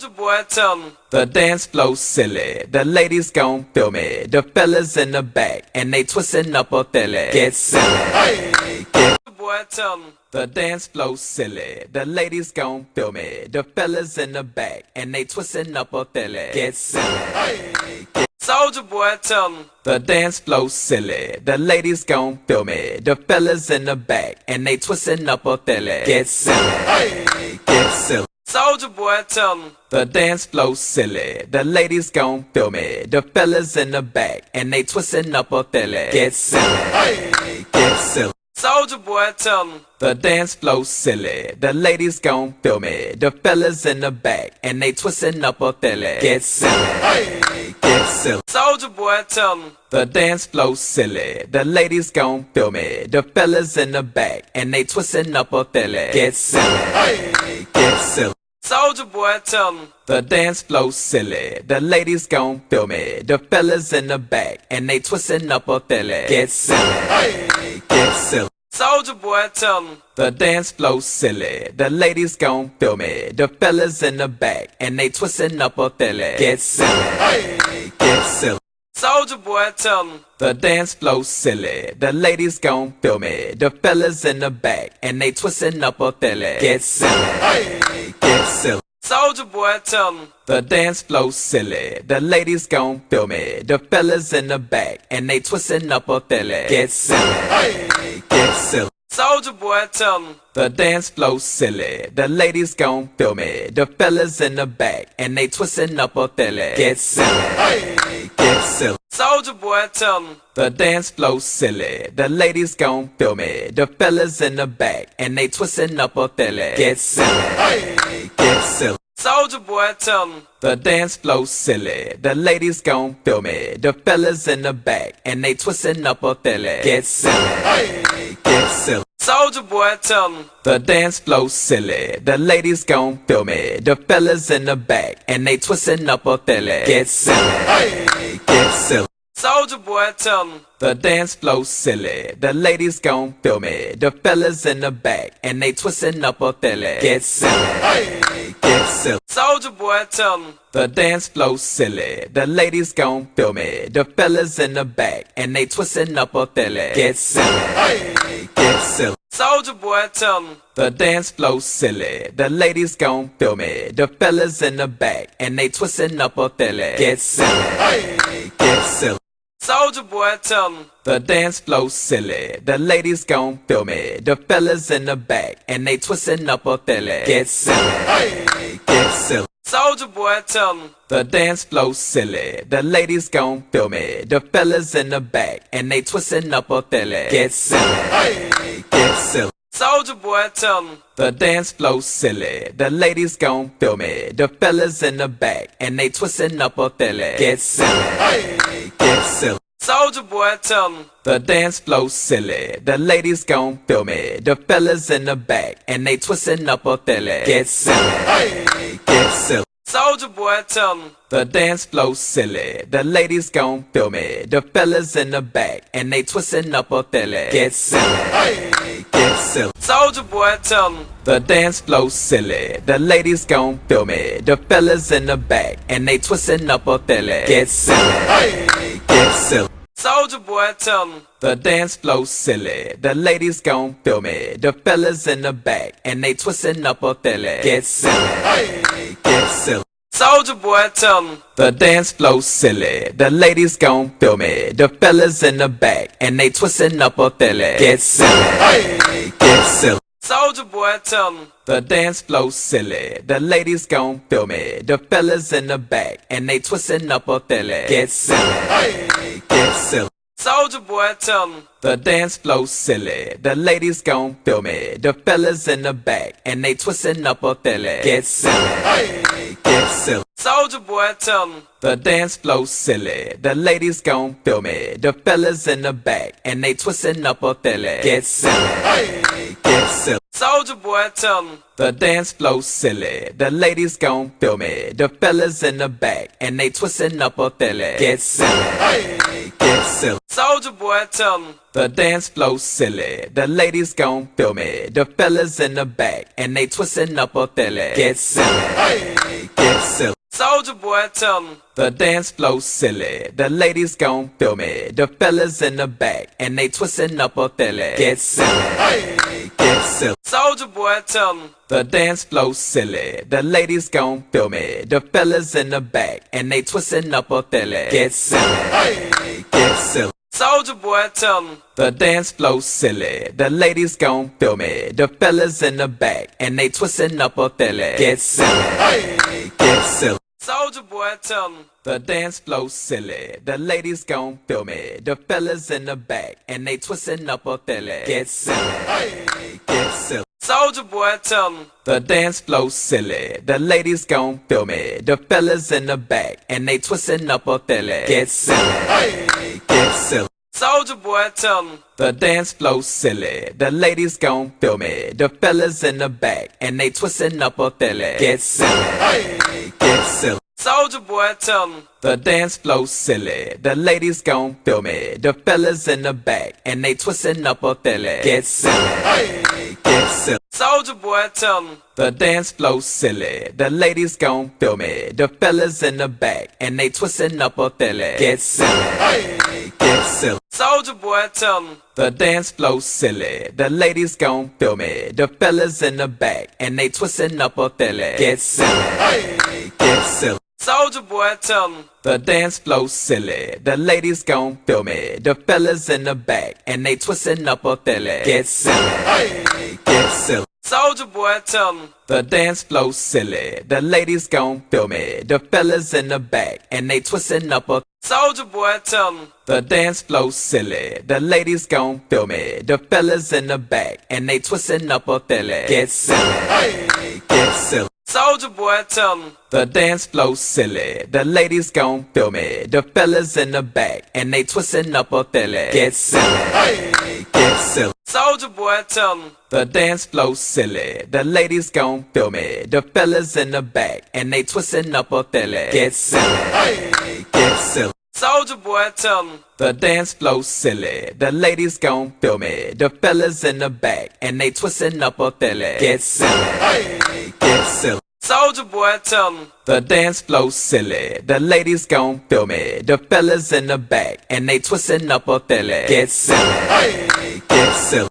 Soldier boy, tell 'em. The dance flow silly, the ladies gon' feel me. The fellas in the back, and they twisting up a thilly. Get silly, get Boy, tell 'em. the dance flow silly, the ladies gon' feel me. The fellas in the back, and they twisting up a thilly. Get silly, get Soldier boy, tell 'em. the dance flow silly, the ladies gon' feel me. The fellas in the back, and they twisting up a thilly. Get silly, get silly. Soldier boy, tell 'em. The dance flow silly, the ladies gon' feel me. The fellas in the back, and they twisting up a thilly. Get silly, get silly. Soldier boy, tell 'em. The dance flow silly, the ladies gon' feel me. The fellas in the back, and they twisting up a thilly. Get silly, get silly. Soldier boy, tell 'em. The dance flow silly, the ladies gon' feel me. The fellas in the back, and they twisting up a thilly. Get silly, get silly. Soldier boy, tell 'em. The dance flow silly, the ladies gon' feel me. The fellas in the back, and they twisting up a thilly. Get silly, get silly. Soldier boy, tell 'em. The dance flow silly, the ladies gon' feel me. The fellas in the back, and they twisting up a thilly. Get silly, get silly. Soldier boy, tell 'em. The dance flow silly, the ladies gon' feel me. The fellas in the back, and they twisting up a thilly. Get silly, get silly. Soldier boy, tell 'em. The dance flow silly, the ladies gon' feel me. The fellas in the back, and they twisting up a thilly. Get silly, get silly. Soldier boy, tell 'em. The dance flow silly, the ladies gon' feel me. The fellas in the back, and they twisting up a thilly. Get silly, get silly. Soldier boy, tell 'em. The dance flow silly, the ladies gon' feel me. The fellas in the back, and they twisting up a thilly. Get silly, get silly. Soldier boy, tell 'em. The dance flow silly, the ladies gon' feel me. The fellas in the back, and they twisting up a thilly. Get silly, get silly. Soldier boy, tell 'em. The dance flow silly, the ladies gon' feel me. The fellas in the back, and they twisting up a thilly. Get silly, get silly. Soldier boy, tell 'em. The dance flow silly, the ladies gon' feel me. The fellas in the back, and they twisting up a thilly. Get silly, get silly. Soldier boy, tell 'em. The dance flow silly, the ladies gon' feel me. The fellas in the back, and they twisting up a thilly. Get silly, get silly. Soldier boy, tell 'em. The dance flow silly, the ladies gon' feel me. The fellas in the back, and they twisting up a thilly. Get silly, get silly. Soldier boy, tell 'em. The dance flow silly, the ladies gon' feel me. The fellas in the back, and they twisting up a thilly. Get silly, get silly. Soldier boy, tell 'em. The dance flow silly, the ladies gon' feel me. The fellas in the back, and they twisting up a thilly. Get silly, get silly. Soldier boy, tell 'em. The dance flow silly, the ladies gon' feel me. The fellas in the back, and they twisting up a thilly. Get silly, get silly. Soldier boy, tell 'em. The dance flow silly, the ladies gon' feel me. The fellas in the back, and they twisting up a thilly. Get silly, get silly. Soldier boy, tell 'em. The dance flow silly, the ladies gon' feel me. The fellas in the back, and they twisting up a thilly. Get silly, get silly. Soldier boy, tell 'em. The dance flow silly, the ladies gon' feel me. The fellas in the back, and they twisting up a thilly. Get silly, get silly. Soldier boy, tell 'em. The dance flow silly, the ladies gon' feel me. The fellas in the back, and they twisting up a thilly. Get silly, get silly. Soldier boy, tell 'em. The dance flow silly, the ladies gon' feel me. The fellas in the back, and they twisting up a thilly. Get silly, get silly. Soldier boy, tell 'em. The dance flow silly, the ladies gon' feel me. The fellas in the back, and they twisting up a thilly. Get silly, get silly. Soldier boy, tell 'em. The dance flow silly, the ladies gon' feel me. The fellas in the back, and they twisting up a thilly. Get silly, get silly. Soldier boy, tell 'em. The dance flow silly, the ladies gon' feel me. The fellas in the back, and they twisting up a thilly. Get silly, get silly. Soldier boy, tell 'em. The dance flow silly, the ladies gon' feel me. The fellas in the back, and they twisting up a thilly. Get silly, get silly. Soldier boy, tell 'em. The dance flow silly, the ladies gon' feel me. The fellas in the back, and they twisting up a thilly. Get silly, get get silly. Soldier boy, tell 'em. The dance flow silly, the ladies gon' feel me. The fellas in the back, and they twisting up a thilly. Get silly, get silly. Soldier boy, tell 'em. The dance flow silly, the ladies gon' feel me. The fellas in the back, and they twisting up a thilly. Get silly, get silly. Soldier boy, tell 'em. The dance flow silly, the ladies gon' feel me. The fellas in the back, and they twisting up a thilly. Get silly, get silly. Soldier boy, tell 'em. The dance flow silly, the ladies gon' feel me. The fellas in the back, and they twisting up a thilly. Get silly, get silly. Soldier boy, tell 'em. The dance flow silly, the ladies gon' feel me. The fellas in the back, and they twisting up a thilly. Get silly, get silly. Soldier boy, tell 'em. The dance flow silly, the ladies gon' feel me. The fellas in the back, and they twisting up a thilly. Get silly, get silly. Soldier boy, tell 'em. The dance flow silly, the ladies gon' feel me. The fellas in the back, and they twisting up a thilly. Get silly, get silly. Soldier boy, tell 'em. The dance flow silly, the ladies gon' feel me. The fellas in the back, and they twisting up a thilly. Get silly, get silly. Soldier boy, tell 'em. The dance flow silly, the ladies gon' feel me. The fellas in the back, and they twisting up a thilly. Get silly, get silly. Soldier boy, tell 'em. The dance flow silly, the ladies gon' feel me. The fellas in the back, and they twisting up a thilly. Get silly, get silly. Soldier boy, tell 'em. The dance flow silly, the ladies gon' feel me. The fellas in the back, and they twisting up a. Soldier boy, tell 'em. The dance flow silly, the ladies gon' feel me. The fellas in the back, and they twisting up a thilly. Get silly, get silly. Soldier boy, tell 'em. The dance flow silly, the ladies gon' feel me. The fellas in the back, and they twisting up a thilly. Get silly, get silly. Soldier boy, tell 'em. The dance flow silly, the ladies gon' feel me. The fellas in the back, and they twisting up a thilly. Get silly, get silly. Soldier boy, tell 'em. The dance flow silly, the ladies gon' feel me. The fellas in the back, and they twisting up a thilly. Get silly, get silly. Soldier boy, tell 'em. The dance flow silly, the ladies gon' feel me. The fellas in the back, and they twisting up a thilly. Get silly, get silly.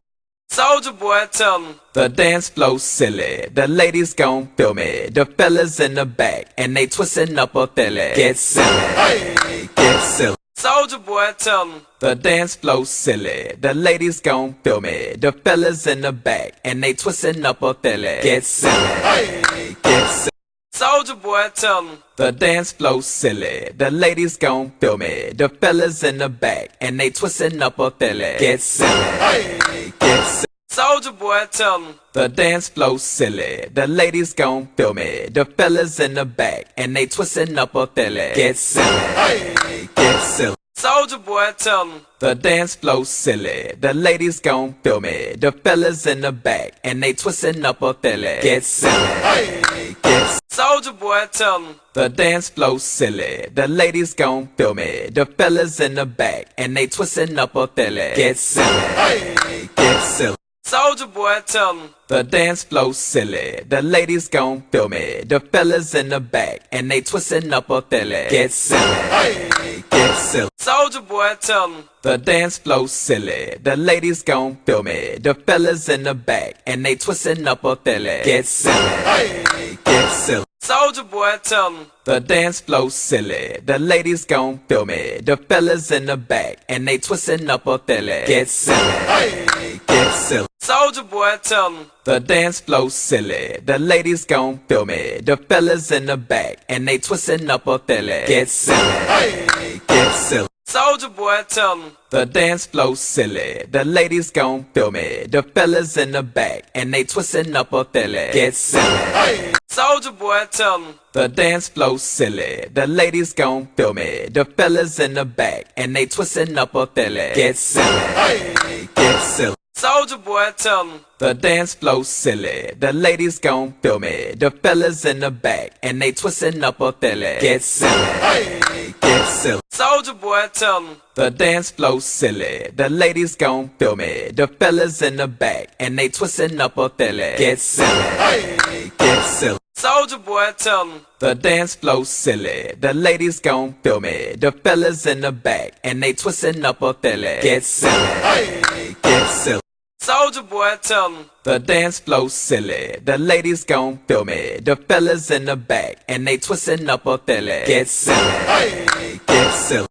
Soldier boy, tell 'em. The dance flow silly, the ladies gon' feel me. The fellas in the back, and they twisting up a thilly. Get silly, get silly. Soldier boy, tell 'em. The dance flow silly, the ladies gon' feel me. The fellas in the back, and they twisting up a thilly. Get silly, get silly. Soldier boy, tell 'em. The dance flow silly, the ladies gon' feel me. The fellas in the back, and they twisting up a thilly. Get silly, get silly. Soldier boy, tell 'em. The dance flow silly, the ladies gon' feel me. The fellas in the back, and they twisting up a thilly. Get silly, get silly. Soldier boy, tell 'em. The dance flow silly, the ladies gon' feel me. The fellas in the back, and they twisting up a thilly. Get silly, get silly. Soldier boy, tell 'em. The dance flow silly, the ladies gon' feel me. The fellas in the back, and they twisting up a thilly. Get silly, get silly. Soldier boy, tell 'em. The dance flow silly, the ladies gon' feel me. The fellas in the back, and they twisting up a thilly. Get silly, get silly. Soldier boy, tell 'em. The dance flow silly, the ladies gon' feel me. The fellas in the back, and they twisting up a thilly. Get silly, get silly. Soldier boy, tell 'em. The dance flow silly, the ladies gon' feel me. The fellas in the back, and they twisting up a thilly. Get silly, get silly. Soldier boy, tell 'em. The dance flow silly, the ladies gon' feel me. The fellas in the back, and they twisting up a thilly. Get silly, get silly. Soldier boy, tell 'em. The dance flow silly, the ladies gon' feel me. The fellas in the back, and they twisting up a thilly. Get silly. Soldier boy, tell 'em. The dance flow silly, the ladies gon' feel me. The fellas in the back, and they twisting up a thilly. Get silly, get silly. Soldier boy, tell 'em. The dance flow silly, the ladies gon' feel me. The fellas in the back, and they twisting up a thilly. Get silly, get silly. Soldier boy, tell 'em. The dance flow silly, the ladies gon' feel me. The fellas in the back, and they twisting up a thilly. Get silly, get silly. Soldier boy, tell 'em. The dance flow silly, the ladies gon' feel me. The fellas in the back, and they twisting up a filly. Get silly, get silly. Soldier boy, tell 'em. The dance flow silly, the ladies gon' feel me. The fellas in the back, and they twisting up a filly. Get silly, get silly.